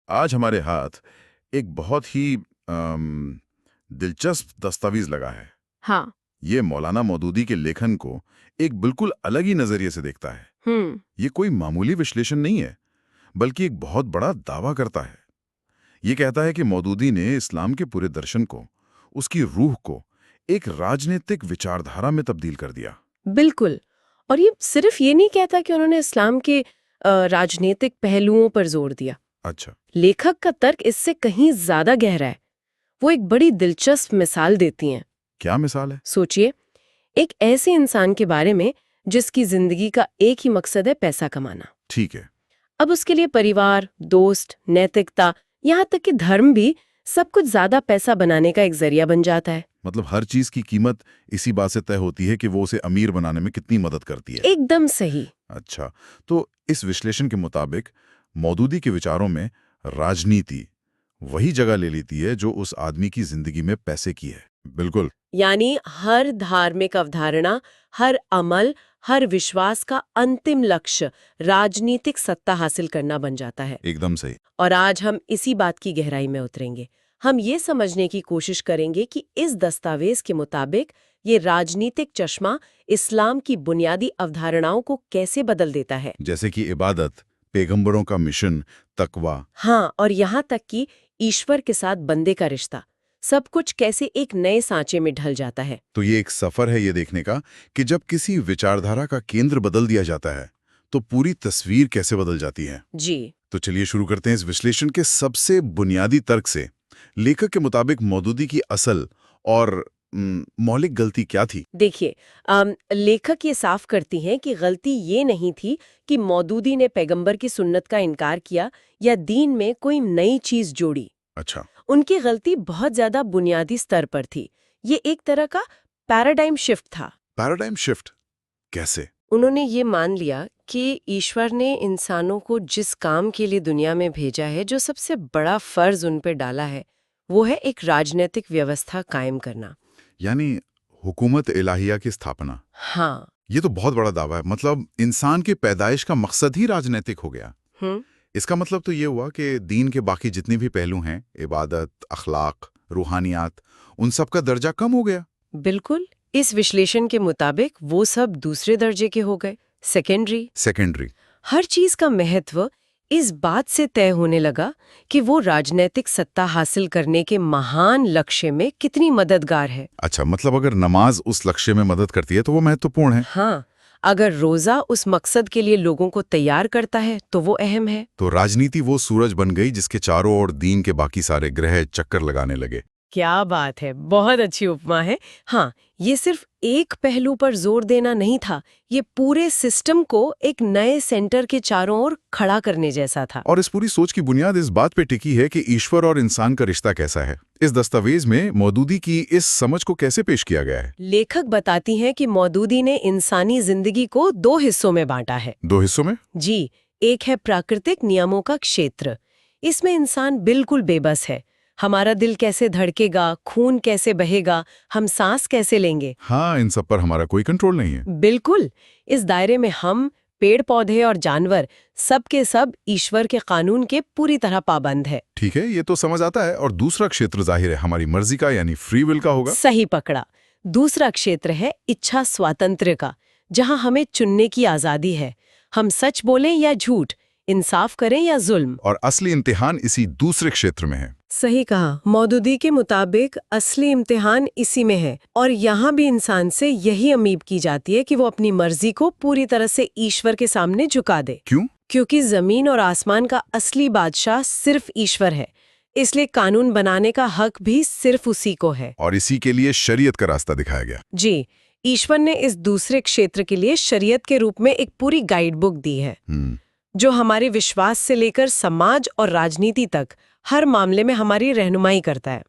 आज हमारे हाथ एक बहुत ही दिलचस्प दस्तावेज लगा है। हाँ। ये मौलाना मौदूदी के लेखन को एक बिल्कुल अलग ही नजरिए से देखता है। ये कोई मामूली विश्लेषण नहीं है, बल्कि एक बहुत बड़ा दावा करता है। ये कहता है कि मौदूदी ने इस्लाम के पूरे दर्शन को, उसकी रूह को एक राजनीतिक विचारधारा में तब्दील कर दिया। बिल्कुल। और ये सिर्फ ये नहीं कहता कि उन्होंने इस्लाम के राजनीतिक पहलुओं पर जोर दिया। अच्छा। लेखक का तर्क इससे कहीं ज्यादा गहरा है। वो एक बड़ी दिलचस्प मिसाल देती हैं। क्या मिसाल है? सोचिए, एक ऐसे इंसान के बारे में जिसकी जिंदगी का एक ही मकसद है पैसा कमाना। ठीक है। अब उसके लिए परिवार, दोस्त, नैतिकता, यहाँ तक कि धर्म भी सब कुछ ज्यादा पैसा बनाने का एक जरिया बन जाता है। मतलब हर चीज की कीमत इसी बात से तय होती है कि वो उसे अमीर बनाने में कितनी मदद करती है। एकदम सही। अच्छा, तो इस विश्लेषण के मुताबिक मौदूदी के विचारों में राजनीति वही जगह ले लेती है जो उस आदमी की जिंदगी में पैसे की है। बिल्कुल। यानी हर धार्मिक अवधारणा, हर अमल, हर विश्वास का अंतिम लक्ष्य राजनीतिक सत्ता हासिल करना बन जाता है। एकदम सही। और आज हम इसी बात की गहराई में उतरेंगे। हम ये समझने की कोशिश करेंगे कि इस दस्तावेज के मुताबिक ये राजनीतिक चश्मा इस्लाम की बुनियादी अवधारणाओं को कैसे बदल देता है। जैसे कि इबादत, पैगंबरों का मिशन, तकवा। हाँ, और यहाँ तक कि ईश्वर के साथ बंदे का रिश्ता, सब कुछ कैसे एक नए सांचे में ढल जाता है। तो ये एक सफर है ये देखने का कि जब किसी विचारधारा का केंद्र बदल दिया जाता है तो पूरी तस्वीर कैसे बदल जाती है। जी। तो चलिए शुरू करते हैं इस विश्लेषण के सबसे बुनियादी तर्क से। लेखक के मुताबिक मौदूदी की असल और मौलिक गलती क्या थी? देखिए, लेखक ये साफ करती हैं कि गलती ये नहीं थी कि मौदूदी ने पैगंबर की सुन्नत का इनकार किया या दीन में कोई नई चीज जोड़ी। अच्छा। उनकी गलती बहुत ज्यादा बुनियादी स्तर पर थी। ये एक तरह का पैराडाइम शिफ्ट था। पैराडाइम शिफ्ट कैसे? उन्होंने ये मान लिया कि ईश्वर ने इंसानों को जिस काम के लिए दुनिया में भेजा है, जो सबसे बड़ा फर्ज उन पे डाला है, वो है एक राजनीतिक व्यवस्था कायम करना। यानी हुकूमत इलाहिया की स्थापना। हाँ। ये तो बहुत बड़ा दावा है। मतलब इंसान की पैदाइश का मकसद ही राजनीतिक हो गया। इसका मतलब तो ये हुआ कि दीन के बाकी जितने भी पहलू हैं, इबादत, अखलाक, रूहानियात, उन सब का दर्जा कम हो गया। बिल्कुल। इस विश्लेषण के मुताबिक वो सब दूसरे दर्जे के हो गए, सेकेंडरी। हर चीज का महत्व इस बात से तय होने लगा कि वो राजनीतिक सत्ता हासिल करने के महान लक्ष्य में कितनी मददगार है। अच्छा, मतलब अगर नमाज उस लक्ष्य में मदद करती है तो वो महत्वपूर्ण है। हाँ, अगर रोजा उस मकसद के लिए लोगों को तैयार करता है तो वो अहम है। तो राजनीति वो सूरज बन गई जिसके चारों ओर दीन के बाकी सारे ग्रह चक्कर लगाने लगे। क्या बात है, बहुत अच्छी उपमा है। हाँ, ये सिर्फ एक पहलू पर जोर देना नहीं था, ये पूरे सिस्टम को एक नए सेंटर के चारों ओर खड़ा करने जैसा था। और इस पूरी सोच की बुनियाद इस बात पे टिकी है कि ईश्वर और इंसान का रिश्ता कैसा है। इस दस्तावेज में मौदूदी की इस समझ को कैसे पेश किया गया है? लेखक बताती हैं कि मौदूदी ने इंसानी जिंदगी को दो हिस्सों में बांटा है। दो हिस्सों में? जी। एक है प्राकृतिक नियमों का क्षेत्र। इसमें इंसान बिल्कुल बेबस है। हमारा दिल कैसे धड़केगा, खून कैसे बहेगा, हम सांस कैसे लेंगे, हाँ, इन सब पर हमारा कोई कंट्रोल नहीं है। बिल्कुल। इस दायरे में हम, पेड़ पौधे और जानवर, सब के सब ईश्वर के कानून के पूरी तरह पाबंद है। ठीक है, ये तो समझ आता है। और दूसरा क्षेत्र जाहिर है हमारी मर्जी का, यानी फ्री विल का होगा। सही पकड़ा। दूसरा क्षेत्र है इच्छा स्वातंत्र्य का, जहां हमें चुनने की आजादी है। हम सच बोलें या झूठ, इंसाफ करें या जुल्म। और असली इम्तिहान इसी दूसरे क्षेत्र में है। सही कहा। मौदूदी के मुताबिक असली इम्तिहान इसी में है। और यहाँ भी इंसान से यही उम्मीद की जाती है कि वो अपनी मर्जी को पूरी तरह से ईश्वर के सामने झुका दे। क्यों? क्योंकि जमीन और आसमान का असली बादशाह सिर्फ ईश्वर है, इसलिए कानून बनाने का हक भी सिर्फ उसी को है। और इसी के लिए शरीयत का रास्ता दिखाया गया। जी, ईश्वर ने इस दूसरे क्षेत्र के लिए शरीयत के रूप में एक पूरी गाइड बुक दी है, जो हमारे विश्वास से लेकर समाज और राजनीति तक हर मामले में हमारी रहनुमाई करता है।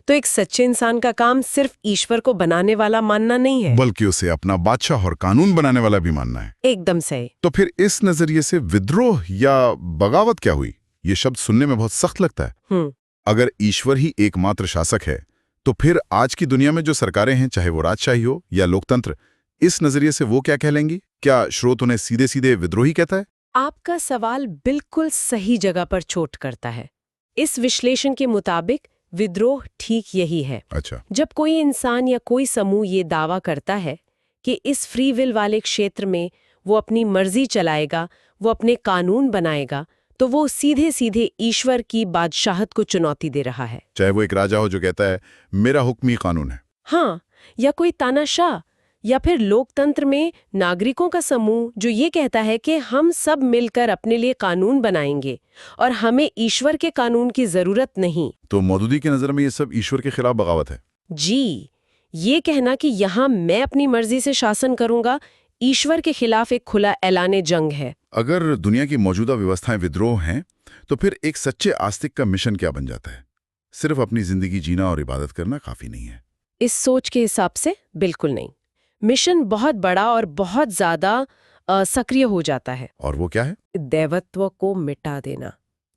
तो एक सच्चे इंसान का काम सिर्फ ईश्वर को बनाने वाला मानना नहीं है, बल्कि उसे अपना बादशाह और कानून बनाने वाला भी मानना है। एकदम सही। तो फिर इस नजरिए से विद्रोह या बगावत क्या हुई? ये शब्द सुनने में बहुत सख्त लगता है। अगर ईश्वर ही एकमात्र शासक है, तो फिर आज की दुनिया में जो सरकारें हैं, चाहे वो राजशाही हो या लोकतंत्र, इस नजरिए से वो क्या कहलेंगी? क्या स्रोत उन्हें सीधे सीधे विद्रोही कहता है? आपका सवाल बिल्कुल सही जगह पर चोट करता है। इस विश्लेषण के मुताबिक विद्रोह ठीक यही है। अच्छा। जब कोई इंसान या कोई समूह ये दावा करता है कि इस फ्री विल वाले क्षेत्र में वो अपनी मर्जी चलाएगा, वो अपने कानून बनाएगा, तो वो सीधे सीधे ईश्वर की बादशाहत को चुनौती दे रहा है। चाहे वो एक राजा हो जो कहता है मेरा हुक्म ही कानून है। हाँ, या कोई तानाशाह, या फिर लोकतंत्र में नागरिकों का समूह जो ये कहता है कि हम सब मिलकर अपने लिए कानून बनाएंगे और हमें ईश्वर के कानून की जरूरत नहीं। तो मौदूदी की नजर में ये सब ईश्वर के खिलाफ बगावत है। जी, ये कहना कि यहाँ मैं अपनी मर्जी से शासन करूंगा, ईश्वर के खिलाफ एक खुला ऐलान जंग है। अगर दुनिया की मौजूदा व्यवस्थाएं विद्रोह हैं, तो फिर एक सच्चे आस्तिक का मिशन क्या बन जाता है? सिर्फ अपनी जिंदगी जीना और इबादत करना काफी नहीं है। इस सोच के हिसाब से बिल्कुल नहीं। मिशन बहुत बड़ा और बहुत ज्यादा सक्रिय हो जाता है। और वो क्या है? दैवत्व को मिटा देना।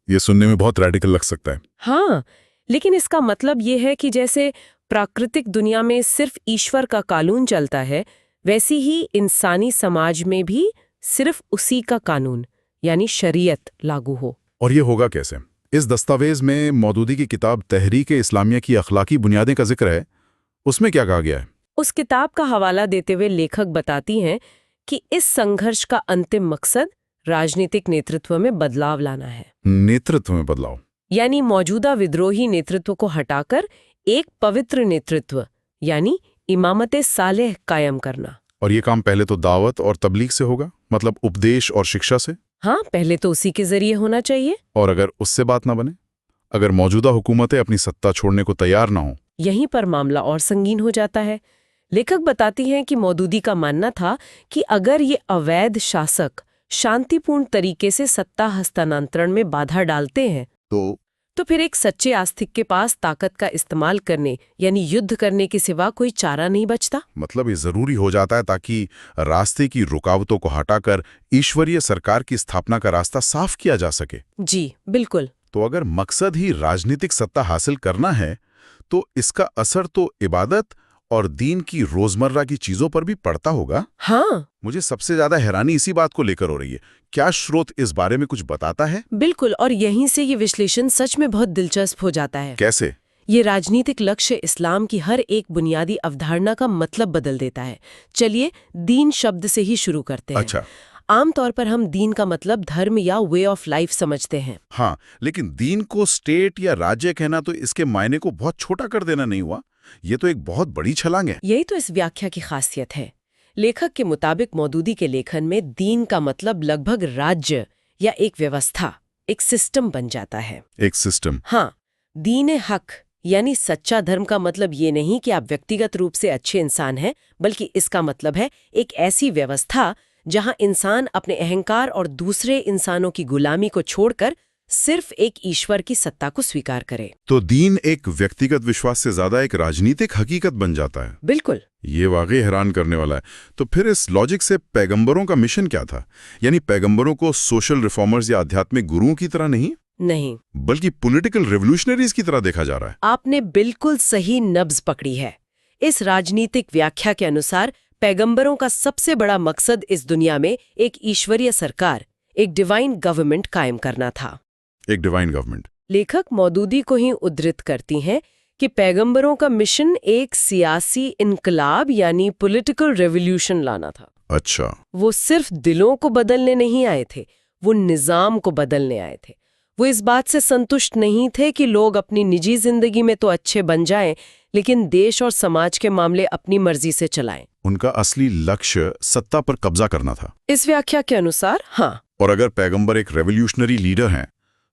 ये सुनने में बहुत रैडिकल लग सकता है। हाँ, लेकिन इसका मतलब ये है कि जैसे प्राकृतिक दुनिया में सिर्फ ईश्वर का कानून चलता है, वैसी ही इंसानी समाज में भी सिर्फ उसी का कानून यानी शरीयत लागू हो। और ये होगा कैसे? इस दस्तावेज में मौदूदी की किताब तहरीक-ए-इस्लामिया की अखलाकी बुनियादें का जिक्र है। उसमें क्या कहा गया है? उस किताब का हवाला देते हुए लेखक बताती हैं कि इस संघर्ष का अंतिम मकसद राजनीतिक नेतृत्व में बदलाव लाना है। नेतृत्व में बदलाव? यानी मौजूदा विद्रोही नेतृत्व को हटाकर एक पवित्र नेतृत्व यानी इमामत सालेह कायम करना। और ये काम पहले तो दावत और तबलीग से होगा, मतलब उपदेश और शिक्षा से? हाँ, पहले तो उसी के जरिए होना चाहिए। और अगर उससे बात ना बने, अगर मौजूदा हुकूमतें अपनी सत्ता छोड़ने को तैयार ना हो, यहीं पर मामला और संगीन हो जाता है। लेखक बताती हैं कि मौदूदी का मानना था कि अगर ये अवैध शासक शांतिपूर्ण तरीके से सत्ता हस्तांतरण में बाधा डालते हैं तो फिर एक सच्चे आस्तिक के पास ताकत का इस्तेमाल करने यानी युद्ध करने के सिवा कोई चारा नहीं बचता। मतलब ये जरूरी हो जाता है ताकि रास्ते की रुकावटों को हटाकर ईश्वरीय सरकार की स्थापना का रास्ता साफ किया जा सके। जी बिल्कुल। तो अगर मकसद ही राजनीतिक सत्ता हासिल करना है, तो इसका असर तो इबादत और दीन की रोजमर्रा की चीजों पर भी पड़ता होगा। हाँ, मुझे सबसे ज्यादा हैरानी इसी बात को लेकर हो रही है। क्या स्रोत इस बारे में कुछ बताता है? बिल्कुल, और यहीं से ये विश्लेषण सच में बहुत दिलचस्प हो जाता है। कैसे? ये राजनीतिक लक्ष्य इस्लाम की हर एक बुनियादी अवधारणा का मतलब बदल देता है। चलिए दीन शब्द से ही शुरू करते हैं। अच्छा। आमतौर पर हम दीन का मतलब धर्म या वे ऑफ लाइफ समझते हैं। हाँ, लेकिन दीन को स्टेट या राज्य कहना तो इसके मायने को बहुत छोटा कर देना नहीं हुआ? ये तो एक बहुत बड़ी छलांग है। यही तो इस व्याख्या की खासियत है। लेखक के मुताबिक मौदूदी के लेखन में दीन का मतलब लगभग राज्य या एक व्यवस्था, एक सिस्टम बन जाता है। एक सिस्टम? हाँ, दीन हक यानी सच्चा धर्म का मतलब ये नहीं कि आप व्यक्तिगत रूप से अच्छे इंसान हैं, बल्कि इसका मतलब है एक ऐसी व्यवस्था जहां इंसान अपने अहंकार और दूसरे इंसानों की गुलामी को छोड़कर सिर्फ एक ईश्वर की सत्ता को स्वीकार करे। तो दीन एक व्यक्तिगत विश्वास से ज्यादा एक राजनीतिक हकीकत बन जाता है। बिल्कुल। ये वाकई हैरान करने वाला है। तो फिर इस लॉजिक से पैगंबरों का मिशन क्या था? यानी पैगंबरों को सोशल रिफॉर्मर्स या आध्यात्मिक गुरुओं की तरह नहीं, बल्कि पॉलिटिकल रेवोल्यूशनरीज की तरह देखा जा रहा है। आपने बिल्कुल सही नब्ज पकड़ी है। इस राजनीतिक व्याख्या के अनुसार पैगंबरों का सबसे बड़ा मकसद इस दुनिया में एक ईश्वरीय सरकार, एक डिवाइन गवर्नमेंट कायम करना था। एक डिवाइन गवर्नमेंट? लेखक मौदूदी को ही उद्धृत करती हैं कि पैगंबरों का मिशन एक सियासी इनकलाब यानी पॉलिटिकल रेवोल्यूशन लाना था। अच्छा। वो सिर्फ दिलों को बदलने नहीं आए थे, वो निजाम को बदलने आए थे। वो इस बात से संतुष्ट नहीं थे कि लोग अपनी निजी जिंदगी में तो अच्छे बन जाएं, लेकिन देश और समाज के मामले अपनी मर्जी से चलाएं। उनका असली लक्ष्य सत्ता पर कब्जा करना था। इस व्याख्या के अनुसार हाँ। और अगर पैगंबर एक रेवोल्यूशनरी लीडर हैं,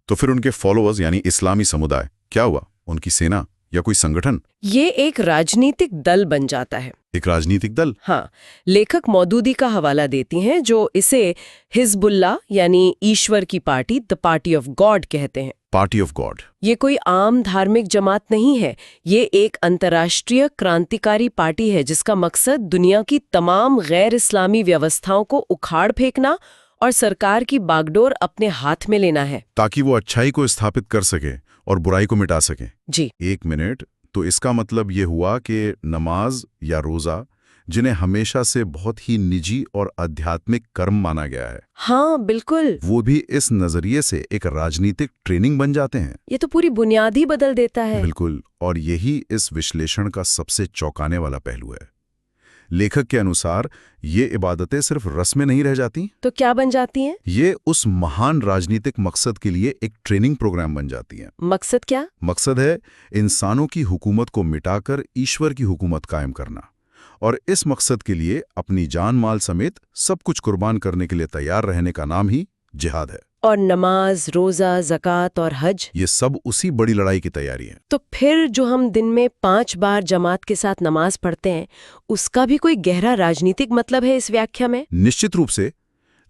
तो फिर उनके फॉलोअर्स यानी इस्लामी समुदाय क्या हुआ? उनकी सेना या कोई संगठन? ये एक राजनीतिक दल बन जाता है। एक राजनीतिक दल? हाँ, लेखक मौदूदी का हवाला देती हैं जो इसे हिजबुल्लाह यानी ईश्वर की party, the party of God कहते हैं। Party of God? ये कोई आम धार्मिक जमात नहीं है, ये एक अंतर्राष्ट्रीय क्रांतिकारी पार्टी है जिसका मकसद दुनिया की तमाम गैर इस्लामी व्यवस्थाओं को उखाड़ फेंकना और सरकार की बागडोर अपने हाथ में लेना है, ताकि वो अच्छाई को स्थापित कर सके और बुराई को मिटा सके। जी। एक मिनट, तो इसका मतलब ये हुआ कि नमाज या रोजा जिन्हें हमेशा से बहुत ही निजी और आध्यात्मिक कर्म माना गया है, हाँ बिल्कुल, वो भी इस नजरिए से एक राजनीतिक ट्रेनिंग बन जाते हैं। ये तो पूरी बुनियाद ही बदल देता है। बिल्कुल, और यही इस विश्लेषण का सबसे चौंकाने वाला पहलू है। लेखक के अनुसार ये इबादतें सिर्फ रस्में नहीं रह जाती, तो क्या बन जाती हैं? ये उस महान राजनीतिक मकसद के लिए एक ट्रेनिंग प्रोग्राम बन जाती हैं। मकसद क्या? मकसद है इंसानों की हुकूमत को मिटाकर ईश्वर की हुकूमत कायम करना, और इस मकसद के लिए अपनी जान माल समेत सब कुछ कुर्बान करने के लिए तैयार रहने का नाम ही जिहाद है। और नमाज, रोजा, ज़कात और हज, ये सब उसी बड़ी लड़ाई की तैयारी है। तो फिर जो हम दिन में 5 बार जमात के साथ नमाज पढ़ते हैं, उसका भी कोई गहरा राजनीतिक मतलब है इस व्याख्या में? निश्चित रूप से।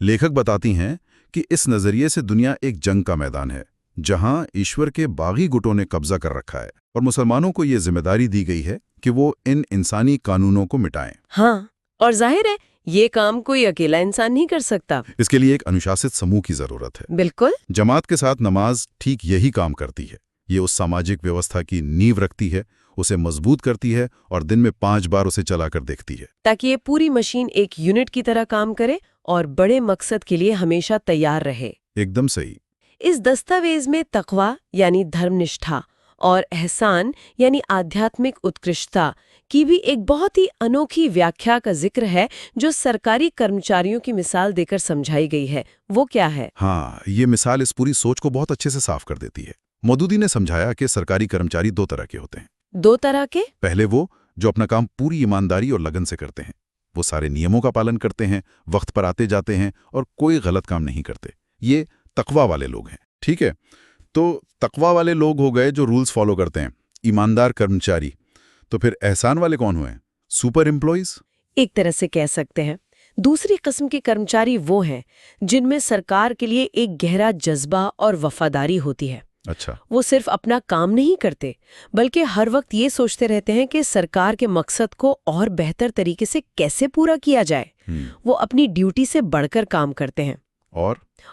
लेखक बताती हैं कि इस नजरिए से दुनिया एक जंग का मैदान है, जहां ईश्वर के बागी गुटों ने कब्जा कर रखा है, और मुसलमानों को ये जिम्मेदारी दी गई है कि वो इन इंसानी कानूनों को मिटाएं। हाँ, और जाहिर है ये काम कोई अकेला इंसान नहीं कर सकता। इसके लिए एक अनुशासित समूह की जरूरत है। बिल्कुल। जमात के साथ नमाज ठीक यही काम करती है। ये उस सामाजिक व्यवस्था की नींव रखती है, उसे मजबूत करती है, और दिन में 5 बार उसे चलाकर देखती है, ताकि ये पूरी मशीन एक यूनिट की तरह काम करे और बड़े मकसद के लिए हमेशा तैयार रहे। एकदम सही। इस दस्तावेज में तक़वा यानी धर्मनिष्ठा और एहसान यानी आध्यात्मिक उत्कृष्टता की भी एक बहुत ही अनोखी व्याख्या का जिक्र है, जो सरकारी कर्मचारियों की मिसाल देकर समझाई गई है। वो क्या है? हाँ, ये मिसाल इस पूरी सोच को बहुत अच्छे से साफ कर देती है। मौदूदी ने समझाया कि सरकारी कर्मचारी 2 तरह के होते हैं। 2 तरह के? पहले वो जो अपना काम पूरी ईमानदारी और लगन से करते हैं, वो सारे नियमों का पालन करते हैं, वक्त पर आते जाते हैं और कोई गलत काम नहीं करते। ये तकवा वाले लोग हैं। ठीक है, तो तकवा वाले लोग हो गए जो रूल्स फॉलो करते हैं, ईमानदार कर्मचारी। तो फिर एहसान वाले कौन हुए? Super employees? एक तरह से कह सकते हैं। दूसरी किस्म के कर्मचारी वो हैं जिनमें सरकार के लिए एक गहरा जज्बा और वफादारी होती है। अच्छा। वो सिर्फ अपना काम नहीं करते, बल्कि हर वक्त ये सोचते रहते हैं कि सरकार के मकसद को और बेहतर तरीके से कैसे पूरा किया जाए। वो अपनी ड्यूटी से बढ़कर काम करते हैं।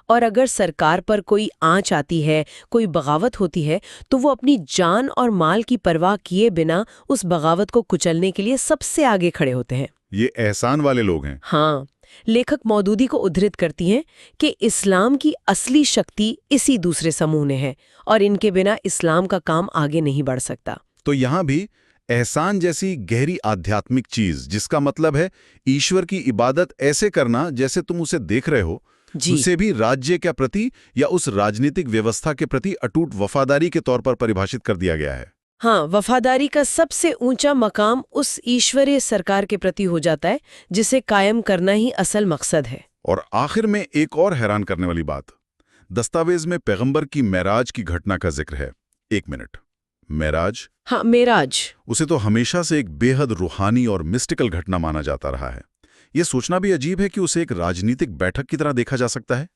और अगर सरकार पर कोई आंच आती है, कोई बगावत होती है, तो वो अपनी जान और माल की परवाह किए बिना उस बगावत को कुचलने के लिए सबसे आगे खड़े होते हैं। ये एहसान वाले लोग हैं। हाँ, लेखक मौदूदी को उद्धृत करती हैं कि इस्लाम की असली शक्ति इसी दूसरे समूह ने है, और इनके बिना इस्लाम का काम आगे नहीं बढ़ सकता। तो यहाँ भी एहसान जैसी गहरी आध्यात्मिक चीज, जिसका मतलब है ईश्वर की इबादत ऐसे करना जैसे तुम उसे देख रहे हो, उसे भी राज्य के प्रति या उस राजनीतिक व्यवस्था के प्रति अटूट वफादारी के तौर पर परिभाषित कर दिया गया है। हाँ, वफादारी का सबसे ऊंचा मकाम उस ईश्वरीय सरकार के प्रति हो जाता है जिसे कायम करना ही असल मकसद है। और आखिर में एक और हैरान करने वाली बात, दस्तावेज में पैगंबर की मेराज की घटना का जिक्र है। 1 मिनट, मेराज? हाँ, मेराज। उसे तो हमेशा से एक बेहद रूहानी और मिस्टिकल घटना माना जाता रहा है। ये सोचना भी अजीब है कि उसे एक राजनीतिक बैठक की तरह देखा जा सकता है,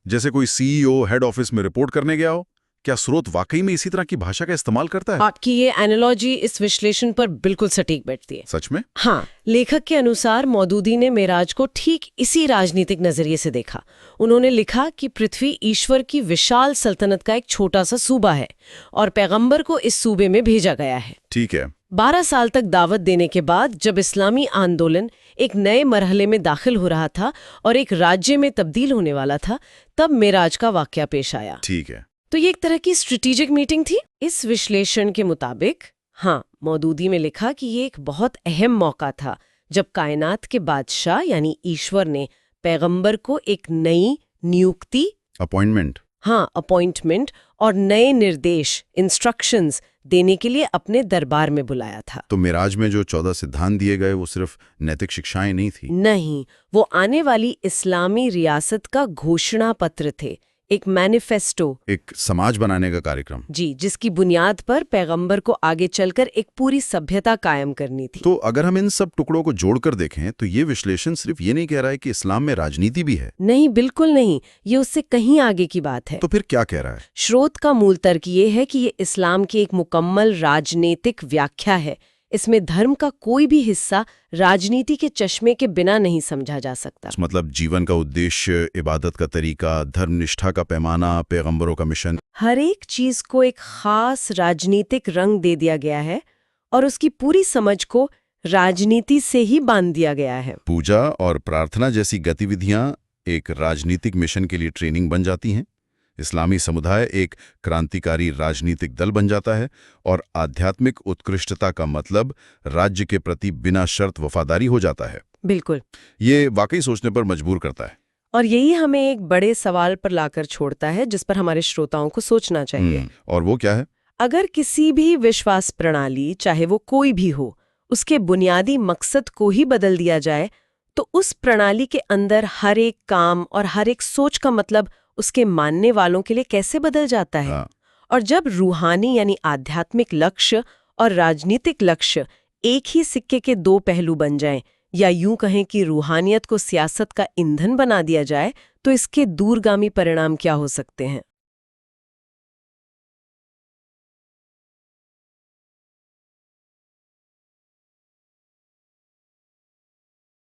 जैसे कोई सीईओ हेड ऑफिस में रिपोर्ट करने गया हो। क्या स्रोत वाकई में इसी तरह की भाषा का इस्तेमाल करता है? आपकी ये एनालॉजी इस विश्लेषण पर बिल्कुल सटीक बैठती है। सच में? हाँ, लेखक के अनुसार मौदूदी ने मेराज को ठीक इसी राजनीतिक नजरिए से देखा। उन्होंने लिखा कि पृथ्वी ईश्वर की विशाल सल्तनत का एक छोटा सा सूबा है और पैगंबर को इस सूबे में भेजा गया है। ठीक है। 12 साल तक दावत देने के बाद जब इस्लामी आंदोलन एक नए मरहले में दाखिल हो रहा था और एक राज्य में तब्दील होने वाला था, तब मेराज का वाकया पेश आया। ठीक है। तो ये एक तरह की स्ट्रेटेजिक मीटिंग थी। इस विश्लेषण के मुताबिक हाँ, मौदूदी में लिखा कि ये एक बहुत अहम मौका था जब कायनात के बादशाह यानी ईश्वर ने पैगंबर को एक नई नियुक्ति, अपॉइंटमेंट और नए निर्देश, इंस्ट्रक्शंस देने के लिए अपने दरबार में बुलाया था। तो मेराज में जो 14 सिद्धांत दिए गए वो सिर्फ नैतिक शिक्षाएं नहीं थी? नहीं, वो आने वाली इस्लामी रियासत का घोषणा पत्र थे, एक मैनिफेस्टो, एक समाज बनाने का कार्यक्रम। जी, जिसकी बुनियाद पर पैगंबर को आगे चलकर एक पूरी सभ्यता कायम करनी थी। तो अगर हम इन सब टुकड़ों को जोड़कर देखें तो ये विश्लेषण सिर्फ ये नहीं कह रहा है कि इस्लाम में राजनीति भी है। नहीं, बिल्कुल नहीं, ये उससे कहीं आगे की बात है। तो फिर क्या कह रहा है? स्रोत का मूल तर्क ये है कि ये इस्लाम की एक मुकम्मल राजनीतिक व्याख्या है। इसमें धर्म का कोई भी हिस्सा राजनीति के चश्मे के बिना नहीं समझा जा सकता। मतलब जीवन का उद्देश्य, इबादत का तरीका, धर्मनिष्ठा का पैमाना, पैगंबरों का मिशन, हर एक चीज को एक खास राजनीतिक रंग दे दिया गया है और उसकी पूरी समझ को राजनीति से ही बांध दिया गया है। पूजा और प्रार्थना जैसी गतिविधियां एक राजनीतिक मिशन के लिए ट्रेनिंग बन जाती हैं। इस्लामी समुदाय एक क्रांतिकारी राजनीतिक दल बन जाता है और आध्यात्मिक उत्कृष्टता का मतलब राज्य के प्रति बिना शर्त वफादारी हो जाता है। बिल्कुल। ये वाकई सोचने पर मजबूर करता है। और यही हमें एक बड़े सवाल पर लाकर छोड़ता है जिस पर हमारे श्रोताओं को सोचना चाहिए। और वो क्या है? अगर किसी भी विश्वास प्रणाली, चाहे वो कोई भी हो, उसके बुनियादी मकसद को ही बदल दिया जाए तो उस प्रणाली के अंदर हर एक काम और हर एक सोच का मतलब उसके मानने वालों के लिए कैसे बदल जाता है। हाँ। और जब रूहानी यानी आध्यात्मिक लक्ष्य और राजनीतिक लक्ष्य एक ही सिक्के के दो पहलू बन जाएं, या यूं कहें कि रूहानियत को सियासत का ईंधन बना दिया जाए, तो इसके दूरगामी परिणाम क्या हो सकते हैं?